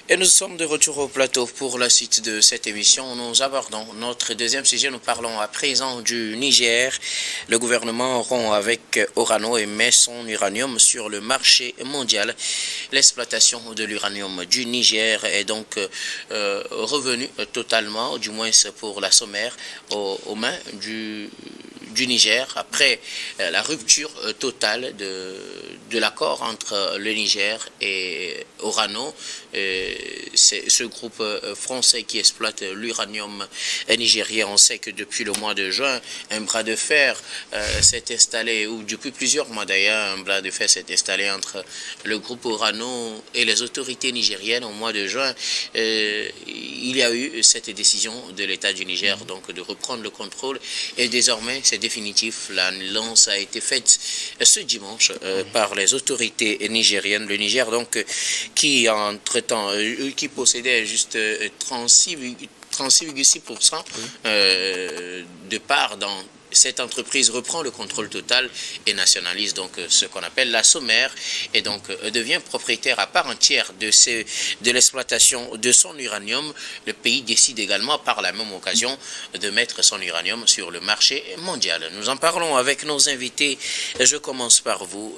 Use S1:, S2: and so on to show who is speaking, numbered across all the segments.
S1: Et nous sommes de retour au plateau pour la suite de cette émission. Nous abordons notre deuxième sujet. Nous parlons à présent du Niger. Le gouvernement rompt avec Orano et met son uranium sur le marché mondial. L'exploitation de l'uranium du Niger est donc revenue totalement, du moins pour la sommaire, aux mains du Niger après la rupture totale de l'accord entre le Niger et Orano. C'est ce groupe français qui exploite l'uranium nigérien. On sait que depuis le mois de juin, un bras de fer s'est installé, ou depuis plusieurs mois d'ailleurs, un bras de fer s'est installé entre le groupe Orano et les autorités nigériennes. Au mois de juin, il y a eu cette décision de l'État du Niger donc de reprendre le contrôle, et désormais c'est définitif. L'annonce a été faite ce dimanche par les autorités nigériennes. Le Niger donc qui entre-temps qui possédait juste 36,6% de part dans cette entreprise, reprend le contrôle total et nationalise donc ce qu'on appelle la sommaire, et donc devient propriétaire à part entière de l'exploitation de son uranium. Le pays décide également par la même occasion de mettre son uranium sur le marché mondial. Nous en parlons avec nos invités. Je commence par vous,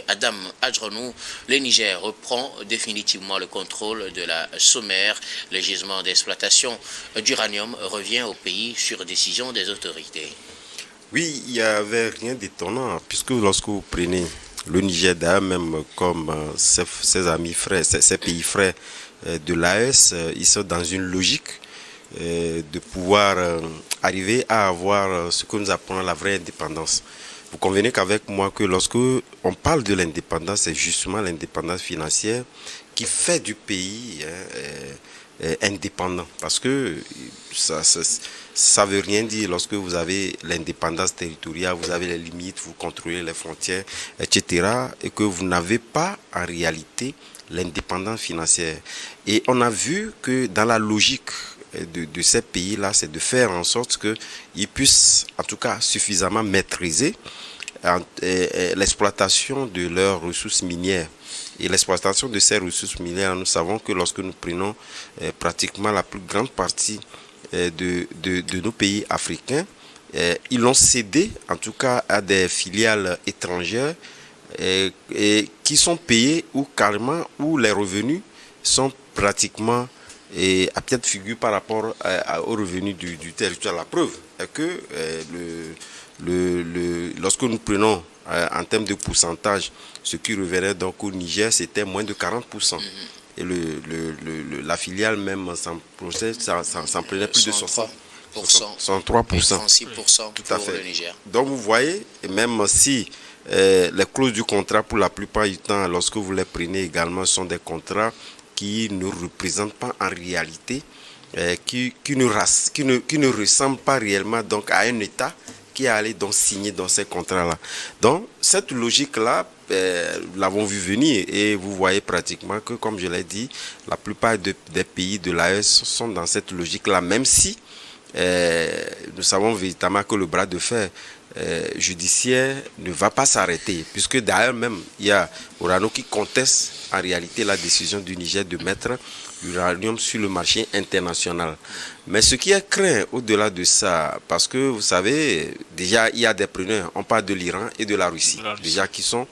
S1: Adam Adjronou. Le Niger reprend définitivement le contrôle de la sommaire. Le gisement d'exploitation d'uranium revient au pays sur décision des autorités.
S2: Oui, il n'y avait rien d'étonnant, puisque lorsque vous prenez le Niger d'ailleurs, même comme ses amis frères, ses pays frères de l'AES, ils sont dans une logique de pouvoir arriver à avoir ce que nous appelons la vraie indépendance. Vous convenez qu'avec moi que lorsque on parle de l'indépendance, c'est justement l'indépendance financière qui fait du pays indépendant, parce que ça veut rien dire. Lorsque vous avez l'indépendance territoriale, vous avez les limites, vous contrôlez les frontières, etc., et que vous n'avez pas en réalité l'indépendance financière. Et on a vu que dans la logique de ces pays-là, c'est de faire en sorte qu'ils puissent, en tout cas, suffisamment maîtriser l'exploitation de leurs ressources minières. Et l'exploitation de ces ressources minières, nous savons que lorsque nous prenons pratiquement la plus grande partie de nos pays africains, ils l'ont cédé en tout cas à des filiales étrangères et qui sont payées ou carrément où les revenus sont pratiquement à pied de figure par rapport aux revenus du territoire. La preuve est que lorsque nous prenons en termes de pourcentage, ce qui revenait donc au Niger, c'était moins de 40%. Et la filiale même s'en prenait plus de 63%.
S1: 36%
S2: tout à
S1: pour
S2: fait.
S1: le Niger.
S2: Donc vous voyez, même si les clauses du contrat pour la plupart du temps, lorsque vous les prenez également, sont des contrats qui ne représentent pas en réalité, qui ne ressemblent pas réellement donc à un État qui est allé donc signer dans ces contrats-là. Donc, cette logique-là, nous l'avons vu venir, et vous voyez pratiquement que, comme je l'ai dit, la plupart des pays de l'AES sont dans cette logique-là, même si nous savons véritablement que le bras de fer judiciaire ne va pas s'arrêter, puisque d'ailleurs même, il y a Orano qui conteste en réalité la décision du Niger de mettre l'uranium sur le marché international. Mais ce qui est craint au-delà de ça, parce que vous savez, déjà il y a des preneurs, on parle de l'Iran et de la Russie, déjà qui sont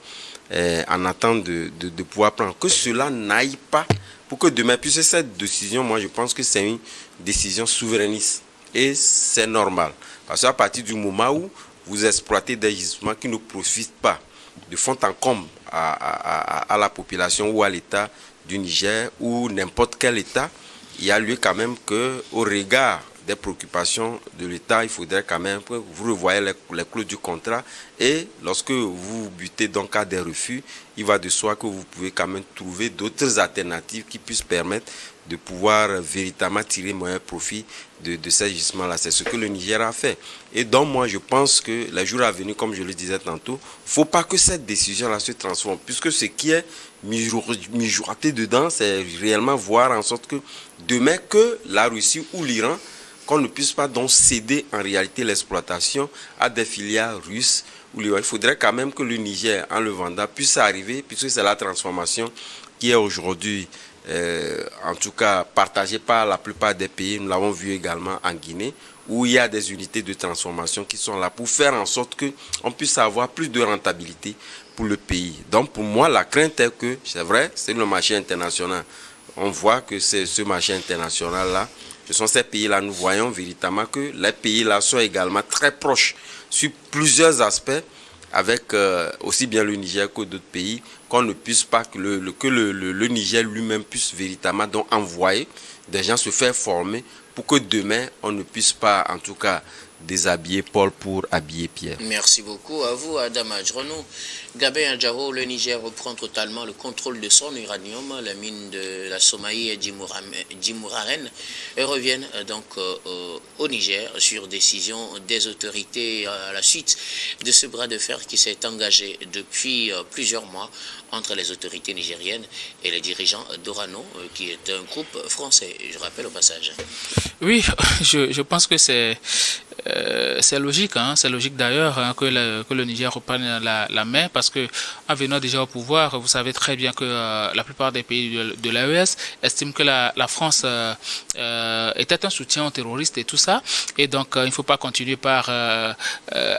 S2: en attente de pouvoir prendre, que cela n'aille pas, pour que demain, puisque cette décision, moi je pense que c'est une décision souverainiste, et c'est normal, parce qu'à partir du moment où vous exploitez des gisements qui ne profitent pas de fond en comble à la population ou à l'État du Niger ou n'importe quel État, il y a lieu quand même qu'au regard des préoccupations de l'État, il faudrait quand même que vous revoyez les clauses du contrat, et lorsque vous butez donc à des refus, il va de soi que vous pouvez quand même trouver d'autres alternatives qui puissent permettre de pouvoir véritablement tirer moyen profit de ces gisements-là. C'est ce que le Niger a fait. Et donc moi je pense que les jours à venir, comme je le disais tantôt, il ne faut pas que cette décision-là se transforme, puisque ce qui est mijoté dedans, c'est réellement voir en sorte que demain que la Russie ou l'Iran, qu'on ne puisse pas donc céder en réalité l'exploitation à des filiales russes ou l'Iran. Il faudrait quand même que le Niger, en le vendant, puisse arriver, puisque c'est la transformation qui est aujourd'hui en tout cas partagée par la plupart des pays. Nous l'avons vu également en Guinée, où il y a des unités de transformation qui sont là pour faire en sorte qu'on puisse avoir plus de rentabilité pour le pays. Donc pour moi, la crainte est que, c'est vrai, c'est le marché international. On voit que c'est ce marché international-là, ce sont ces pays-là, nous voyons véritablement que les pays-là sont également très proches sur plusieurs aspects, avec aussi bien le Niger que d'autres pays, qu'on ne puisse pas, que le Niger lui-même puisse véritablement donc envoyer des gens se faire former pour que demain, on ne puisse pas, en tout cas, déshabiller Paul pour habiller Pierre.
S1: Merci beaucoup à vous, Adam Adjronou. Gabé Adjaro, le Niger reprend totalement le contrôle de son uranium, la mine de la Somaï et Djimouraren, et reviennent donc au Niger sur décision des autorités à la suite de ce bras de fer qui s'est engagé depuis plusieurs mois entre les autorités nigériennes et les dirigeants d'Orano, qui est un groupe français, je rappelle au passage.
S3: Oui, je pense que c'est logique, hein, c'est logique d'ailleurs hein, que le Niger reprenne la main, parce que en venant déjà au pouvoir, vous savez très bien que la plupart des pays de l'AES estiment que la France était un soutien aux terroristes et tout ça, et donc il ne faut pas continuer par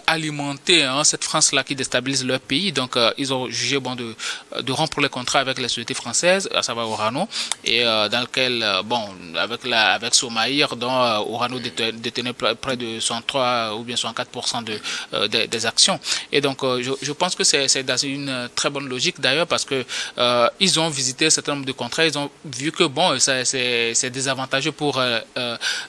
S3: alimenter hein, cette France-là qui déstabilise leur pays. Donc ils ont jugé bon de rompre les contrats avec les sociétés françaises, à savoir Orano, et dans lequel, bon, avec Somaïr, dont Orano détenait près de 103 ou bien 104% des actions. Et donc, je pense que c'est dans une très bonne logique d'ailleurs, parce que ils ont visité un certain nombre de contrats, ils ont vu que bon, c'est désavantageux pour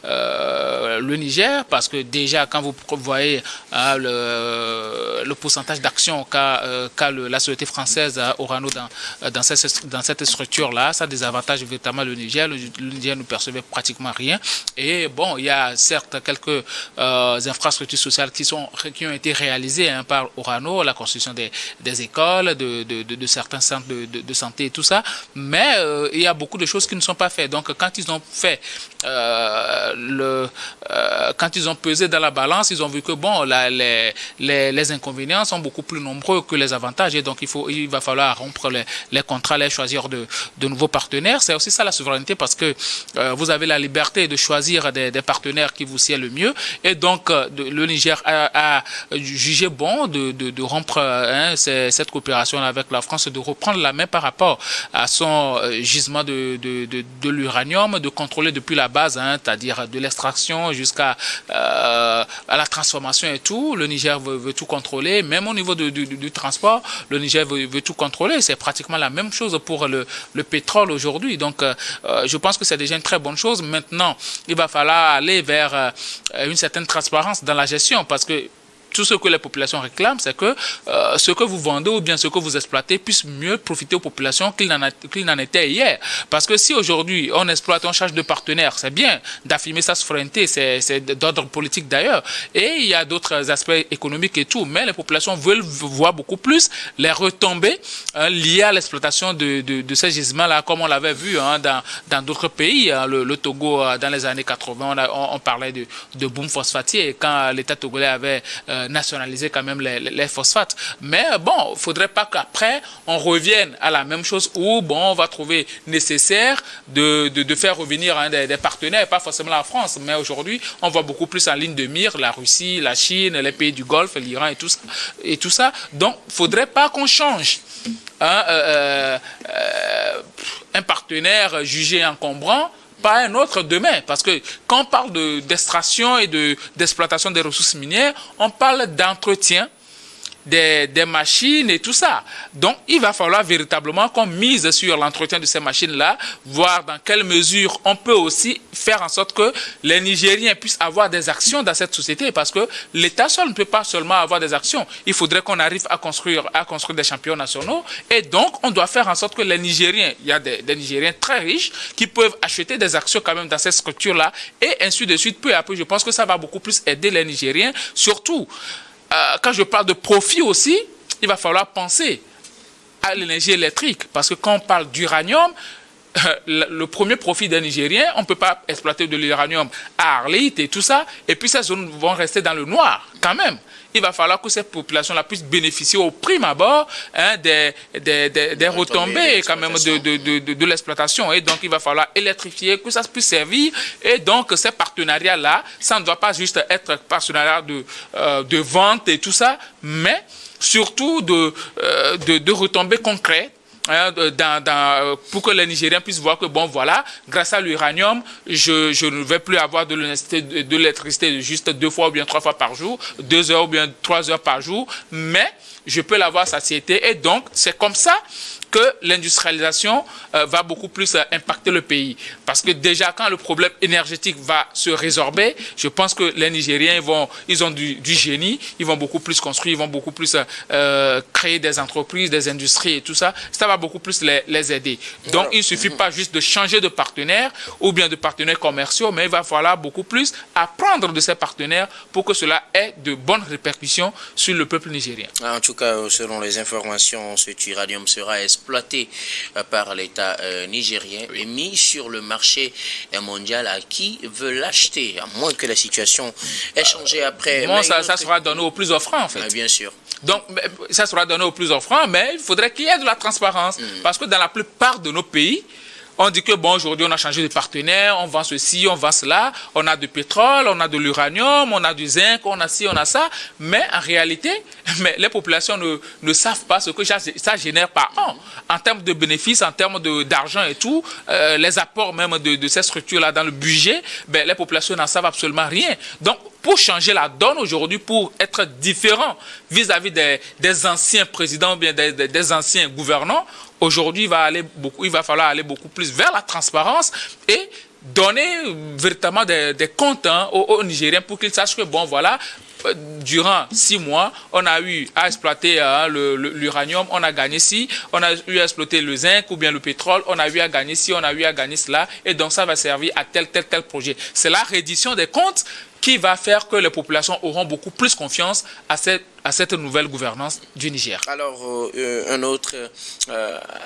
S3: le Niger, parce que déjà, quand vous voyez le pourcentage d'actions qu'a la société française Orano dans cette structure-là, ça désavantage véritablement le Niger. Le Niger ne percevait pratiquement rien. Et bon, il y a certes quelques infrastructures sociales qui ont été réalisées hein, par Orano, la construction des écoles, de certains centres de santé et tout ça, mais il y a beaucoup de choses qui ne sont pas faites. Donc quand ils ont fait quand ils ont pesé dans la balance, ils ont vu que bon, les inconvénients sont beaucoup plus nombreux que les avantages, et donc il va falloir rompre les contrats, les choisir de nouveaux partenaires. C'est aussi ça la souveraineté, parce que vous avez la liberté de choisir des partenaires qui vous sied le mieux, et donc le Niger a jugé bon de rompre cette coopération avec la France, de reprendre la main par rapport à son gisement de l'uranium, de contrôler depuis la base, hein, c'est-à-dire de l'extraction jusqu'à à la transformation et tout. Le Niger veut tout contrôler, même au niveau du transport, le Niger veut tout contrôler. C'est pratiquement la même chose pour le pétrole aujourd'hui. Donc je pense que c'est déjà une très bonne chose. Maintenant, il va falloir aller vers une certaine transparence dans la gestion, parce que tout ce que les populations réclament, c'est que ce que vous vendez ou bien ce que vous exploitez puisse mieux profiter aux populations qu'il n'en était hier. Parce que si aujourd'hui on exploite, on change de partenaire, c'est bien d'affirmer sa souveraineté, c'est d'ordre politique d'ailleurs. Et il y a d'autres aspects économiques et tout, mais les populations veulent voir beaucoup plus les retombées liées à l'exploitation de ces gisements-là, comme on l'avait vu hein, dans d'autres pays. Hein, le Togo, dans les années 80, on parlait de boom phosphatier, quand l'État togolais avait nationaliser quand même les phosphates. Mais bon, il ne faudrait pas qu'après, on revienne à la même chose où, bon, on va trouver nécessaire de faire revenir hein, des partenaires, pas forcément la France, mais aujourd'hui, on voit beaucoup plus en ligne de mire la Russie, la Chine, les pays du Golfe, l'Iran et tout ça. Donc, il ne faudrait pas qu'on change un partenaire jugé encombrant pas un autre demain, parce que quand on parle d'extraction et d'exploitation des ressources minières, on parle d'entretien des machines et tout ça. Donc, il va falloir véritablement qu'on mise sur l'entretien de ces machines-là, voir dans quelle mesure on peut aussi faire en sorte que les Nigériens puissent avoir des actions dans cette société, parce que l'État seul ne peut pas seulement avoir des actions. Il faudrait qu'on arrive à construire des champions nationaux, et donc, on doit faire en sorte que les Nigériens, il y a des Nigériens très riches qui peuvent acheter des actions quand même dans cette structure-là, et ainsi de suite, peu à peu. Je pense que ça va beaucoup plus aider les Nigériens, surtout quand je parle de profit aussi, il va falloir penser à l'énergie électrique. Parce que quand on parle d'uranium, le premier profit des Nigériens, on ne peut pas exploiter de l'uranium à Arlit et tout ça, et puis ces zones vont rester dans le noir quand même. Il va falloir que cette population-là puisse bénéficier au prime abord des retombées quand même de l'exploitation. Et donc, il va falloir électrifier, que ça puisse servir. Et donc, ces partenariats-là, ça ne doit pas juste être partenariat de vente et tout ça, mais surtout de retombées concrètes. Pour que les Nigériens puissent voir que, bon, voilà, grâce à l'uranium, je ne vais plus avoir de l'électricité juste 2 fois ou bien 3 fois par jour, 2 heures ou bien 3 heures par jour, mais je peux l'avoir satiété. Et donc, c'est comme ça que l'industrialisation va beaucoup plus impacter le pays. Parce que déjà, quand le problème énergétique va se résorber, je pense que les Nigériens, ils ont du génie, ils vont beaucoup plus construire, ils vont beaucoup plus créer des entreprises, des industries et tout ça. Ça va beaucoup plus les aider. Donc, il ne suffit pas juste de changer de partenaire ou bien de partenaires commerciaux, mais il va falloir beaucoup plus apprendre de ces partenaires pour que cela ait de bonnes répercussions sur le peuple nigérien.
S1: En tout cas, selon les informations, cet uranium sera exploité par l'État nigérien et mis sur le marché mondial. À qui veut l'acheter, à moins que la situation ait changé après.
S3: Bon, ça sera donné aux plus offrants, en fait.
S1: Bien sûr.
S3: Donc, ça sera donné aux plus offrants, mais il faudrait qu'il y ait de la transparence. Parce que dans la plupart de nos pays, on dit que, bon, aujourd'hui, on a changé de partenaire, on vend ceci, on vend cela, on a du pétrole, on a de l'uranium, on a du zinc, on a ci, on a ça. Mais en réalité, les populations ne savent pas ce que ça génère par an. En termes de bénéfices, en termes d'argent et tout, les apports même de ces structures-là dans le budget, les populations n'en savent absolument rien. Donc, pour changer la donne aujourd'hui, pour être différent vis-à-vis des anciens présidents, bien des anciens gouvernants, aujourd'hui, il va falloir aller beaucoup plus vers la transparence et donner véritablement des comptes aux Nigériens pour qu'ils sachent que, bon, voilà, durant 6 mois, on a eu à exploiter l'uranium, on a gagné ci, on a eu à exploiter le zinc ou bien le pétrole, on a eu à gagner ci, on a eu à gagner cela, et donc ça va servir à tel projet. C'est la reddition des comptes qui va faire que les populations auront beaucoup plus confiance à cette nouvelle gouvernance du Niger.
S1: Alors, un autre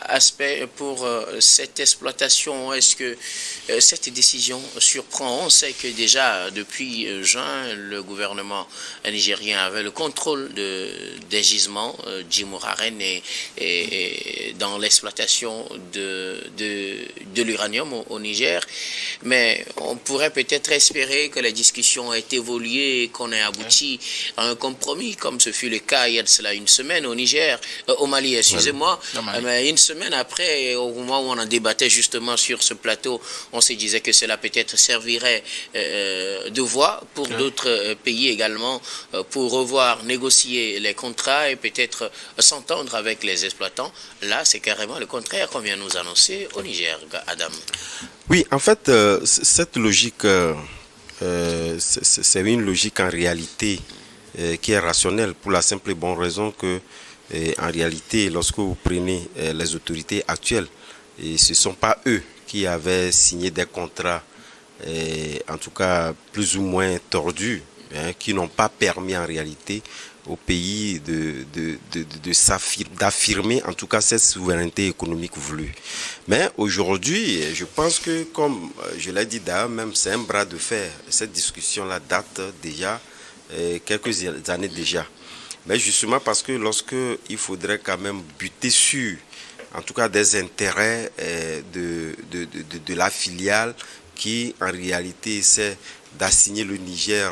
S1: aspect pour cette exploitation, est-ce que cette décision surprend? On sait que déjà, depuis juin, le gouvernement nigérien avait le contrôle des gisements d'Imuraren et dans l'exploitation de l'uranium au Niger. Mais on pourrait peut-être espérer que les discussions aient évolué et qu'on ait abouti à un compromis, comme ce fut le cas il y a de cela une semaine au Niger, au Mali, excusez-moi. Mais une semaine après, au moment où on en débattait justement sur ce plateau, on se disait que cela peut-être servirait de voie pour d'autres pays également, pour revoir, négocier les contrats et peut-être s'entendre avec les exploitants. Là, c'est carrément le contraire qu'on vient nous annoncer au Niger, Adam.
S2: Oui, en fait, cette logique, c'est une logique en réalité qui est rationnelle pour la simple et bonne raison que, en réalité, lorsque vous prenez les autorités actuelles, ce ne sont pas eux qui avaient signé des contrats, en tout cas plus ou moins tordus, qui n'ont pas permis en réalité au pays d'affirmer en tout cas cette souveraineté économique voulue. Mais aujourd'hui, je pense que, comme je l'ai dit d'ailleurs, même c'est un bras de fer. Cette discussion-là date déjà quelques années déjà. Mais justement parce que lorsque il faudrait quand même buter sur, en tout cas des intérêts de la filiale qui en réalité essaie d'assigner le Niger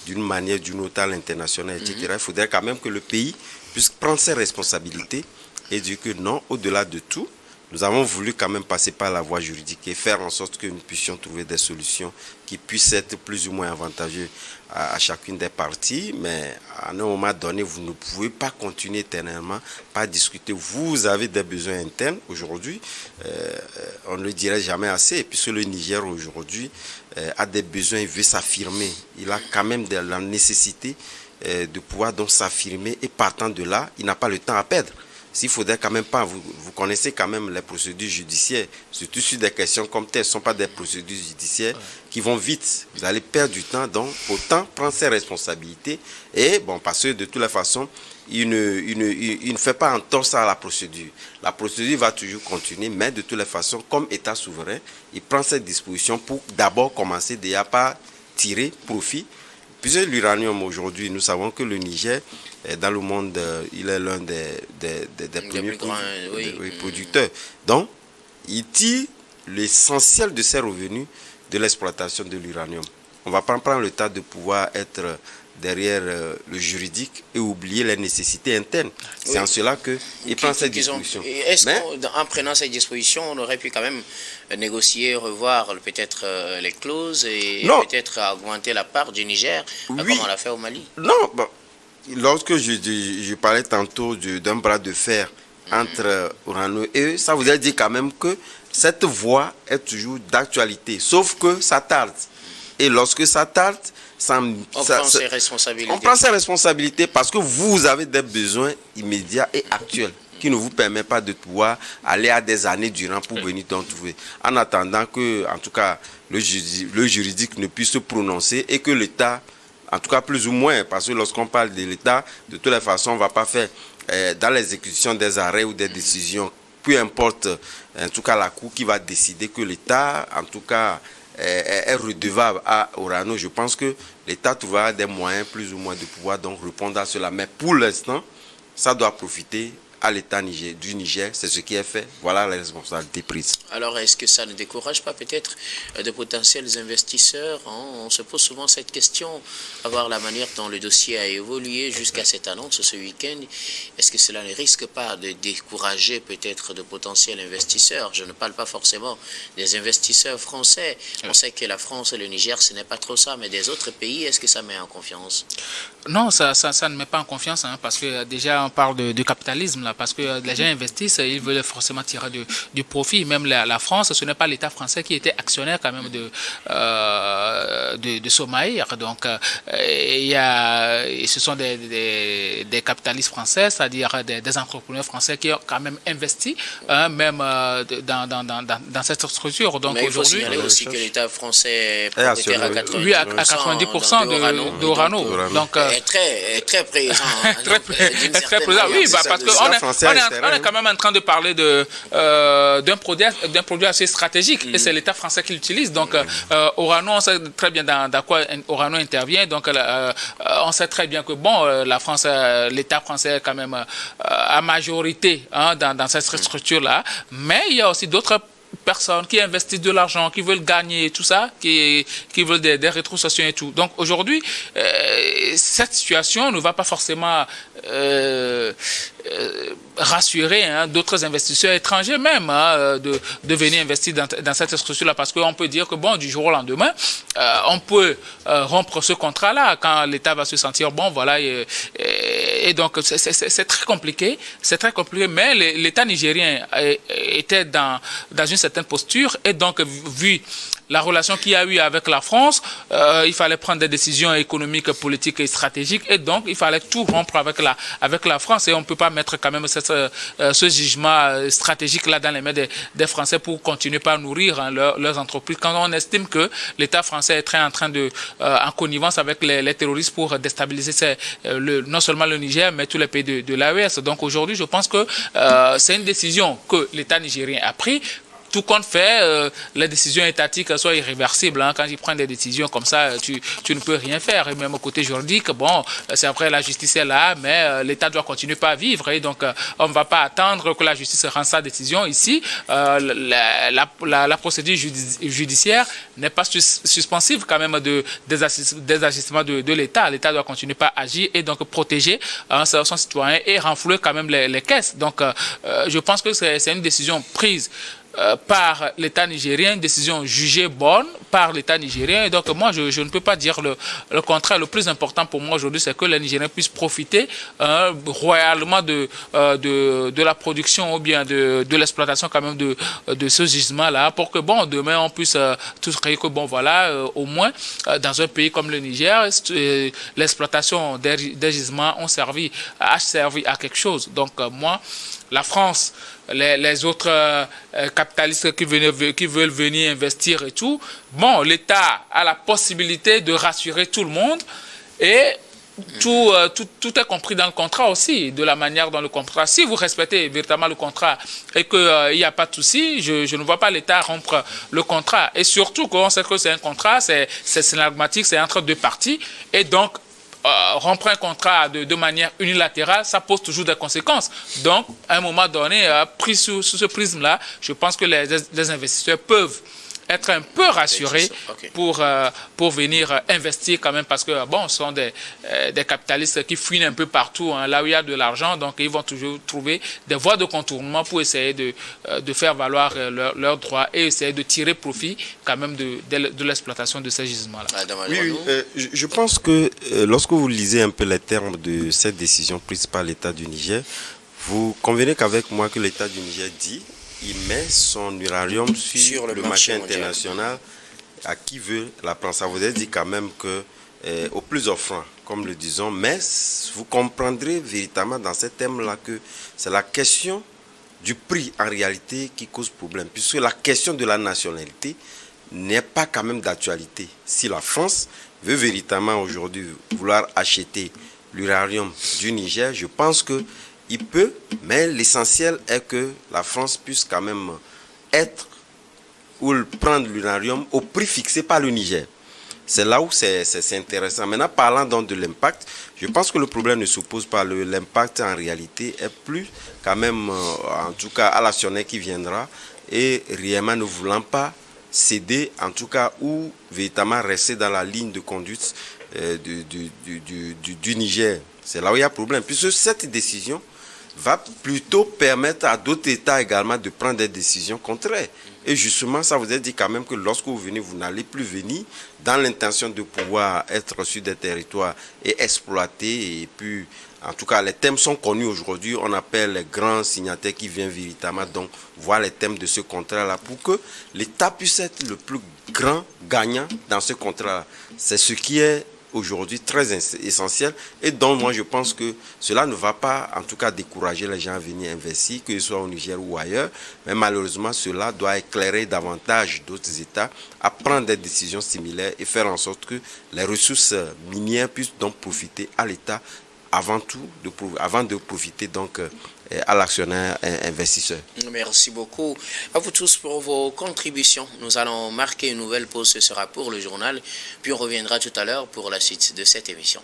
S2: d'une manière, d'une autre à l'international, etc. Il faudrait quand même que le pays puisse prendre ses responsabilités et dire que non, au-delà de tout, nous avons voulu quand même passer par la voie juridique et faire en sorte que nous puissions trouver des solutions qui puissent être plus ou moins avantageuses à chacune des parties. Mais à un moment donné, vous ne pouvez pas continuer éternellement, pas discuter. Vous avez des besoins internes aujourd'hui, on ne le dirait jamais assez, puisque le Niger aujourd'hui a des besoins, il veut s'affirmer. Il a quand même de la nécessité de pouvoir donc s'affirmer et partant de là, il n'a pas le temps à perdre. S'il faudrait quand même pas, vous connaissez quand même les procédures judiciaires, surtout sur des questions comme telles, ce ne sont pas des procédures judiciaires qui vont vite. Vous allez perdre du temps, donc autant prendre ses responsabilités. Et bon, parce que de toute la façon, il ne fait pas entorse à la procédure. La procédure va toujours continuer, mais de toutes les façons, comme État souverain, il prend cette disposition pour d'abord commencer déjà par tirer profit. Puisque l'uranium aujourd'hui, nous savons que le Niger, dans le monde, il est l'un des premiers producteurs. Donc, il tire l'essentiel de ses revenus de l'exploitation de l'uranium. On ne va pas prendre le temps de pouvoir être derrière le juridique et oublier les nécessités internes. C'est en cela qu'il prend cette disposition.
S1: Est-ce qu'en prenant cette disposition, on aurait pu quand même négocier, revoir peut-être les clauses et peut-être augmenter la part du Niger, comme on l'a fait au Mali?
S2: Non, bon, lorsque je parlais tantôt d'un bras de fer entre Orano et eux, ça voudrait dire quand même que cette voie est toujours d'actualité, sauf que ça tarde. Et lorsque ça tarde, on prend ses responsabilités. On prend ses responsabilités parce que vous avez des besoins immédiats et actuels qui ne vous permettent pas de pouvoir aller à des années durant pour venir t'en trouver. En attendant que, en tout cas, le juridique ne puisse se prononcer et que l'État, en tout cas plus ou moins, parce que lorsqu'on parle de l'État, de toutes les façons, on ne va pas faire dans l'exécution des arrêts ou des décisions, peu importe, en tout cas la Cour qui va décider que l'État, en tout cas, est redevable à Orano. Je pense que l'État trouvera des moyens plus ou moins de pouvoir donc répondre à cela. Mais pour l'instant, ça doit profiter à l'État du Niger. C'est ce qui est fait. Voilà les responsabilités prises.
S1: Alors, est-ce que ça ne décourage pas peut-être de potentiels investisseurs? On se pose souvent cette question, à voir la manière dont le dossier a évolué jusqu'à cette annonce ce week-end. Est-ce que cela ne risque pas de décourager peut-être de potentiels investisseurs? Je ne parle pas forcément des investisseurs français. On sait que la France et le Niger, ce n'est pas trop ça, mais des autres pays, est-ce que ça met en confiance?
S3: Non, ça ne met pas en confiance, parce que déjà on parle de capitalisme, là, parce que les gens investissent, ils veulent forcément tirer du profit. Même la France, ce n'est pas l'État français qui était actionnaire quand même de Somaïr. Donc, ce sont des capitalistes français, c'est-à-dire des entrepreneurs français qui ont quand même investi, même dans cette structure. Donc,
S1: mais il faut signaler aussi que l'État français est propriétaire à
S3: 90% d'Orano. Donc,
S1: très présent.
S3: très présent, oui, parce qu'on est quand même en train de parler d'un produit assez stratégique, et c'est l'État français qui l'utilise. Donc, Orano, on sait très bien dans quoi Orano intervient. Donc, on sait très bien que, bon, la France, l'État français est quand même à majorité dans cette structure-là. Mais il y a aussi d'autres personnes qui investissent de l'argent, qui veulent gagner tout ça, qui veulent des rétrocessions et tout. Donc aujourd'hui, cette situation ne va pas forcément rassurer d'autres investisseurs étrangers même de venir investir dans cette structure-là, parce qu'on peut dire que bon, du jour au lendemain, on peut rompre ce contrat-là quand l'État va se sentir bon, voilà, et donc c'est très compliqué, mais l'État nigérien était dans une certaine posture, et donc vu la relation qu'il y a eu avec la France, il fallait prendre des décisions économiques, politiques et stratégiques, et donc il fallait tout rompre avec la France, et on ne peut pas mettre quand même ce jugement stratégique là dans les mains des Français pour continuer à nourrir leurs entreprises, quand on estime que l'État français est en train de en connivence avec les terroristes pour déstabiliser non seulement le Niger mais tous les pays de l'AES. Donc aujourd'hui, je pense que c'est une décision que l'État nigérien a prise. Tout compte fait, les décisions étatiques soient irréversibles. Quand ils prennent des décisions comme ça, tu ne peux rien faire. Et même au côté juridique, bon, c'est après la justice est là, mais l'État doit continuer à vivre. Et donc, on ne va pas attendre que la justice rende sa décision. Ici, la procédure judiciaire n'est pas suspensive quand même des agissements de l'État. L'État doit continuer à agir et donc protéger son citoyen et renflouer quand même les caisses. Donc, je pense que c'est une décision prise par l'État nigérien, une décision jugée bonne par l'État nigérien. Et donc moi, je ne peux pas dire le contraire. Le plus important pour moi aujourd'hui, c'est que les Nigériens puissent profiter royalement de la production ou bien de l'exploitation quand même de ce gisement-là, pour que bon, demain on puisse tous créer que bon, voilà, au moins dans un pays comme le Niger, l'exploitation des gisements a servi à quelque chose. Donc moi, la France, les autres capitalistes qui veulent venir investir et tout, bon, l'État a la possibilité de rassurer tout le monde et tout est compris dans le contrat aussi, de la manière dont le contrat. Si vous respectez véritablement le contrat et qu'il n'y a pas de souci, je ne vois pas l'État rompre le contrat. Et surtout qu'on sait que c'est un contrat, c'est synagmatique, c'est entre deux parties. Et donc, rompre un contrat de manière unilatérale, ça pose toujours des conséquences. Donc, à un moment donné, pris sous ce prisme-là, je pense que les investisseurs peuvent être un peu rassurés pour venir investir quand même, parce que bon, ce sont des capitalistes qui fuient un peu partout, hein, là où il y a de l'argent, donc ils vont toujours trouver des voies de contournement pour essayer de faire valoir leurs droits et essayer de tirer profit quand même de l'exploitation de ces gisements-là.
S2: Oui, je pense que lorsque vous lisez un peu les termes de cette décision prise par l'État du Niger, vous convenez qu'avec moi que l'État du Niger dit il met son uranium sur le marché international à qui veut la prendre. Ça vous a dit quand même que au plus offrant, comme le disons, mais vous comprendrez véritablement dans ce thème-là que c'est la question du prix en réalité qui cause problème, puisque la question de la nationalité n'est pas quand même d'actualité. Si la France veut véritablement aujourd'hui vouloir acheter l'uranium du Niger, je pense que il peut, mais l'essentiel est que la France puisse quand même être ou prendre l'uranium au prix fixé par le Niger. C'est là où c'est intéressant. Maintenant, parlant donc de l'impact, je pense que le problème ne s'oppose pas. L'impact en réalité est plus quand même, en tout cas à l'actionnaire qui viendra et réellement ne voulant pas céder, en tout cas, ou véritablement rester dans la ligne de conduite du Niger. C'est là où il y a problème. Puisque cette décision va plutôt permettre à d'autres États également de prendre des décisions contraires. Et justement, ça vous a dit quand même que lorsque vous venez, vous n'allez plus venir dans l'intention de pouvoir être sur des territoires et exploiter. Et puis, en tout cas, les thèmes sont connus aujourd'hui. On appelle les grands signataires qui viennent véritablement donc voir les thèmes de ce contrat-là pour que l'État puisse être le plus grand gagnant dans ce contrat-là. C'est ce qui est aujourd'hui très essentiel et donc moi je pense que cela ne va pas en tout cas décourager les gens à venir investir, que ce soit au Niger ou ailleurs, mais malheureusement cela doit éclairer davantage d'autres États à prendre des décisions similaires et faire en sorte que les ressources minières puissent donc profiter à l'État avant de profiter donc à l'actionnaire investisseur.
S1: Merci beaucoup à vous tous pour vos contributions. Nous allons marquer une nouvelle pause, ce sera pour le journal, puis on reviendra tout à l'heure pour la suite de cette émission.